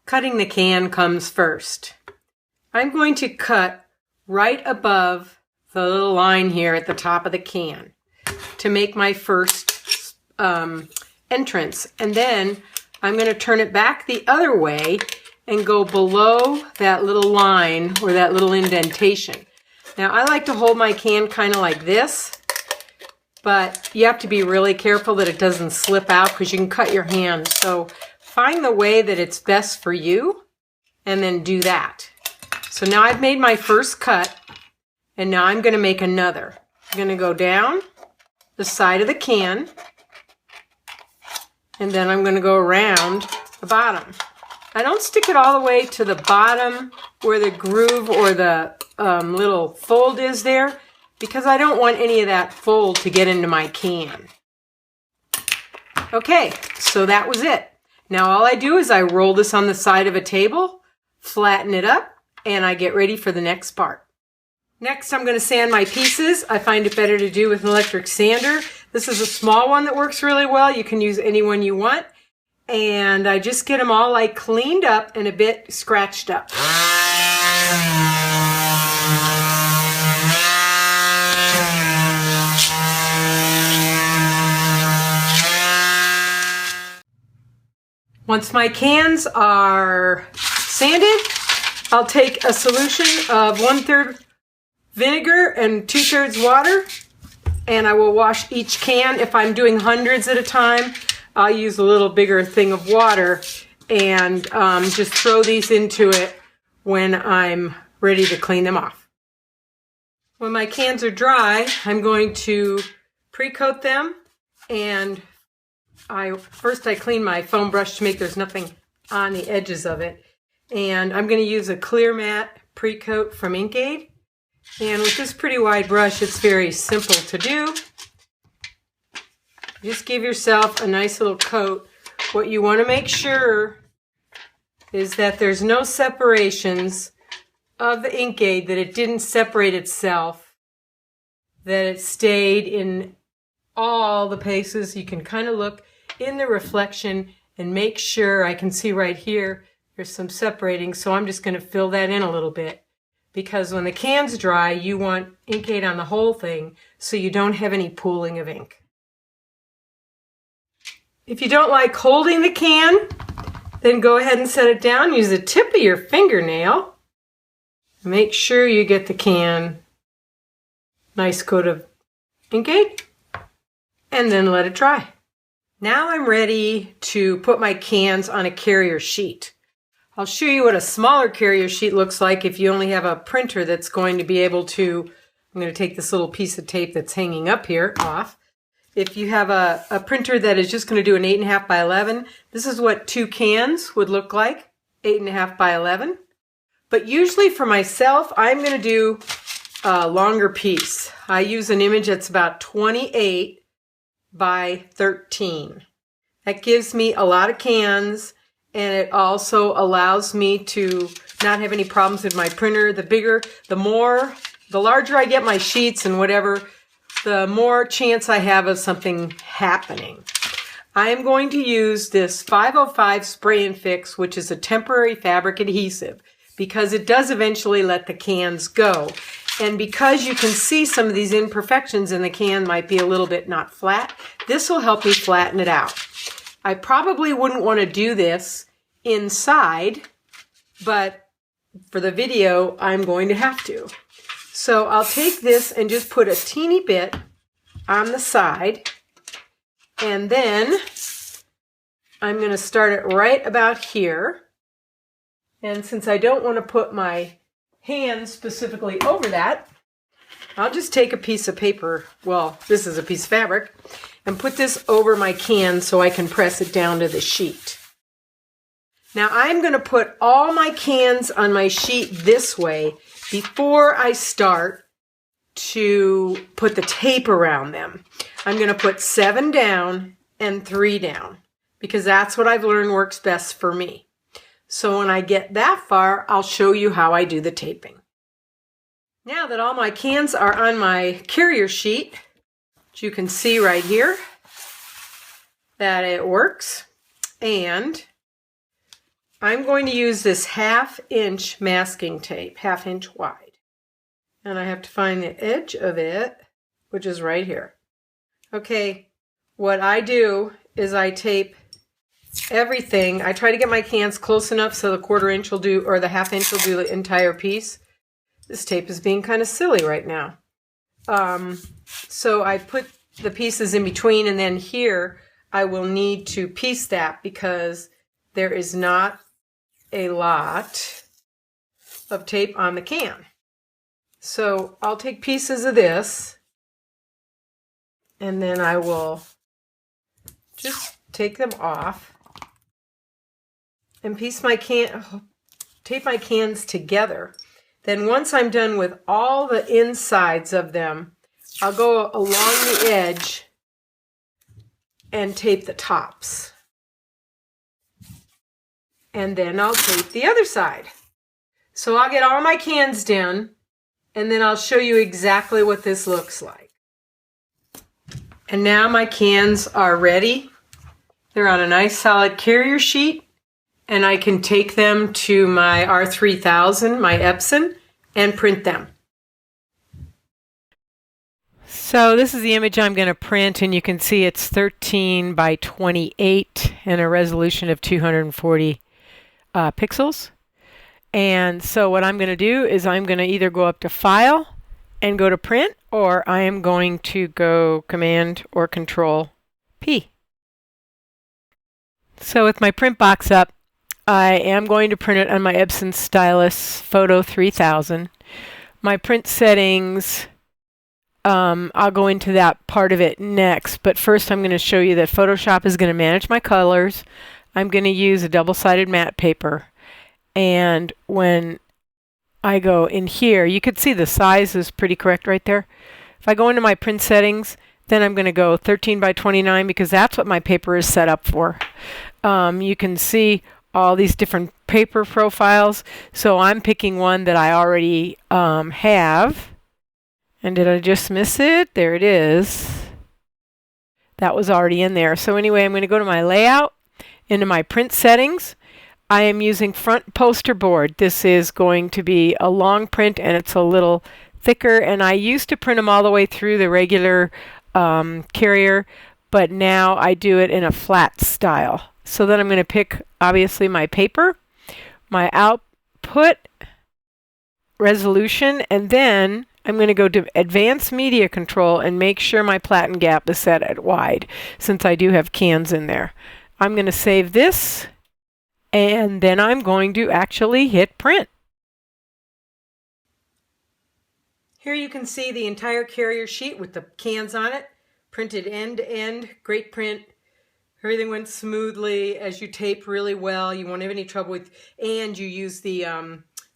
cutting the can comes first. I'm going to cut right above the little line here at the top of the can to make my first entrance. And then I'm going to turn it back the other way and go below that little line or that little indentation. Now I like to hold my can kind of like this, but you have to be really careful that it doesn't slip out because you can cut your hand. So find the way that it's best for you and then do that. So now I've made my first cut and now I'm going to make another. I'm going to go down the side of the can and then I'm going to go around the bottom. I don't stick it all the way to the bottom where the groove or the little fold is there because I don't want any of that fold to get into my can. Okay, so that was it. Now all I do is I roll this on the side of a table, flatten it up, and I get ready for the next part. Next I'm going to sand my pieces. I find it better to do with an electric sander. This is a small one that works really well. You can use any one you want. And I just get them all like cleaned up and a bit scratched up. Once my cans are sanded, I'll take a solution of 1/3 vinegar and 2/3 water, and I will wash each can. If I'm doing hundreds at a time, I'll use a little bigger thing of water and just throw these into it when I'm ready to clean them off. When my cans are dry, I'm going to pre-coat them, and first I clean my foam brush to make there's nothing on the edges of it. And I'm going to use a clear matte pre-coat from Inkaid. And with this pretty wide brush, it's very simple to do. Just give yourself a nice little coat. What you want to make sure is that there's no separations of the Inkaid, that it didn't separate itself, that it stayed in all the places. You can kind of look in the reflection and make sure. I can see right here there's some separating, so I'm just going to fill that in a little bit, because when the can's dry, you want Inkaid on the whole thing so you don't have any pooling of ink. If you don't like holding the can, then go ahead and set it down. Use the tip of your fingernail. Make sure you get the can nice coat of Inkaid, and then let it dry. Now I'm ready to put my cans on a carrier sheet. I'll show you what a smaller carrier sheet looks like if you only have a printer that's going to be able to, I'm going to take this little piece of tape that's hanging up here off. If you have a printer that is just going to do an 8.5 by 11, this is what 2 cans would look like, 8.5 by 11. But usually for myself, I'm going to do a longer piece. I use an image that's about 28 by 13. That gives me a lot of cans, and it also allows me to not have any problems with my printer. The larger I get my sheets and whatever, the more chance I have of something happening. I am going to use this 505 Spray and Fix, which is a temporary fabric adhesive, because it does eventually let the cans go. And because you can see some of these imperfections in the can might be a little bit not flat, this will help me flatten it out. I probably wouldn't want to do this inside, but for the video, I'm going to have to. So I'll take this and just put a teeny bit on the side, and then I'm going to start it right about here. And since I don't want to put my hand specifically over that, I'll just take a piece of paper, well, this is a piece of fabric, and put this over my can so I can press it down to the sheet. Now I'm going to put all my cans on my sheet this way before I start to put the tape around them. I'm going to put 7 down and 3 down, because that's what I've learned works best for me. So when I get that far, I'll show you how I do the taping. Now that all my cans are on my carrier sheet, you can see right here that it works. And I'm going to use this 1/2 inch masking tape, 1/2 inch wide. And I have to find the edge of it, which is right here. Okay, what I do is I tape everything. I try to get my cans close enough so the 1/4 inch will do, or the 1/2 inch will do the entire piece. This tape is being kind of silly right now. So I put the pieces in between, and then here I will need to piece that because there is not a lot of tape on the can. So I'll take pieces of this, and then I will just take them off and tape my cans together. Then once I'm done with all the insides of them, I'll go along the edge and tape the tops. And then I'll tape the other side. So I'll get all my cans done, and then I'll show you exactly what this looks like. And now my cans are ready. They're on a nice solid carrier sheet, and I can take them to my R3000, my Epson, and print them. So this is the image I'm going to print, and you can see it's 13 by 28 and a resolution of 240 pixels. And so what I'm going to do is I'm going to either go up to File and go to Print, or I am going to go Command or Control P. So with my print box up, I am going to print it on my Epson Stylus Photo 3000. My print settings, I'll go into that part of it next, but first I'm going to show you that Photoshop is going to manage my colors. I'm going to use a double-sided matte paper. And when I go in here, you can see the size is pretty correct right there. If I go into my print settings, then I'm going to go 13 by 29 because that's what my paper is set up for. You can see all these different paper profiles. So I'm picking one that I already have. And did I just miss it? There it is. That was already in there. So anyway, I'm going to go to my layout, into my print settings. I am using front poster board. This is going to be a long print, and it's a little thicker, and I used to print them all the way through the regular carrier, but now I do it in a flat style. So then I'm going to pick, obviously, my paper, my output, resolution, and then I'm going to go to Advanced Media Control and make sure my platen gap is set at wide, since I do have cans in there. I'm going to save this, and then I'm going to actually hit print. Here you can see the entire carrier sheet with the cans on it, printed end to end, great print. Everything went smoothly as you tape really well. You won't have any trouble with, and you use the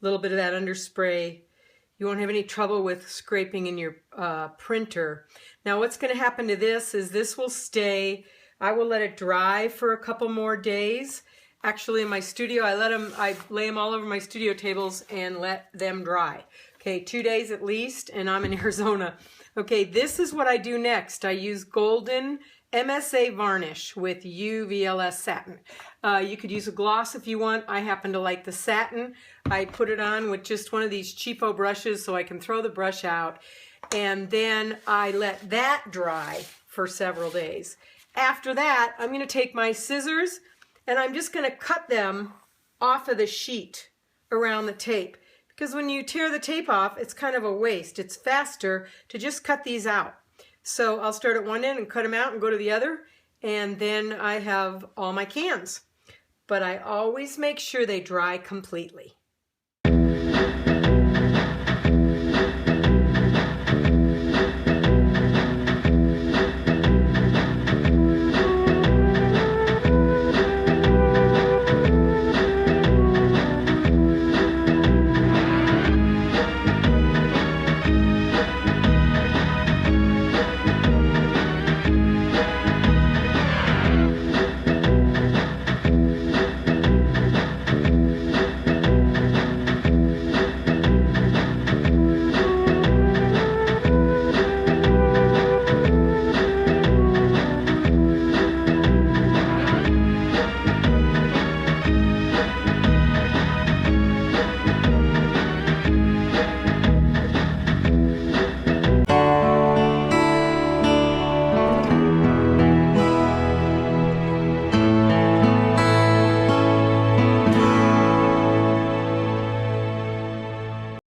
little bit of that underspray. You won't have any trouble with scraping in your printer. Now what's going to happen to this is this will stay, I will let it dry for a couple more days. Actually in my studio, I lay them all over my studio tables and let them dry. Okay, 2 days at least, and I'm in Arizona. Okay, this is what I do next. I use golden MSA varnish with UVLS satin. You could use a gloss if you want. I happen to like the satin. I put it on with just one of these cheapo brushes so I can throw the brush out. And then I let that dry for several days. After that, I'm going to take my scissors and I'm just going to cut them off of the sheet around the tape. Because when you tear the tape off, it's kind of a waste. It's faster to just cut these out. So I'll start at one end and cut them out and go to the other, and then I have all my cans. But I always make sure they dry completely.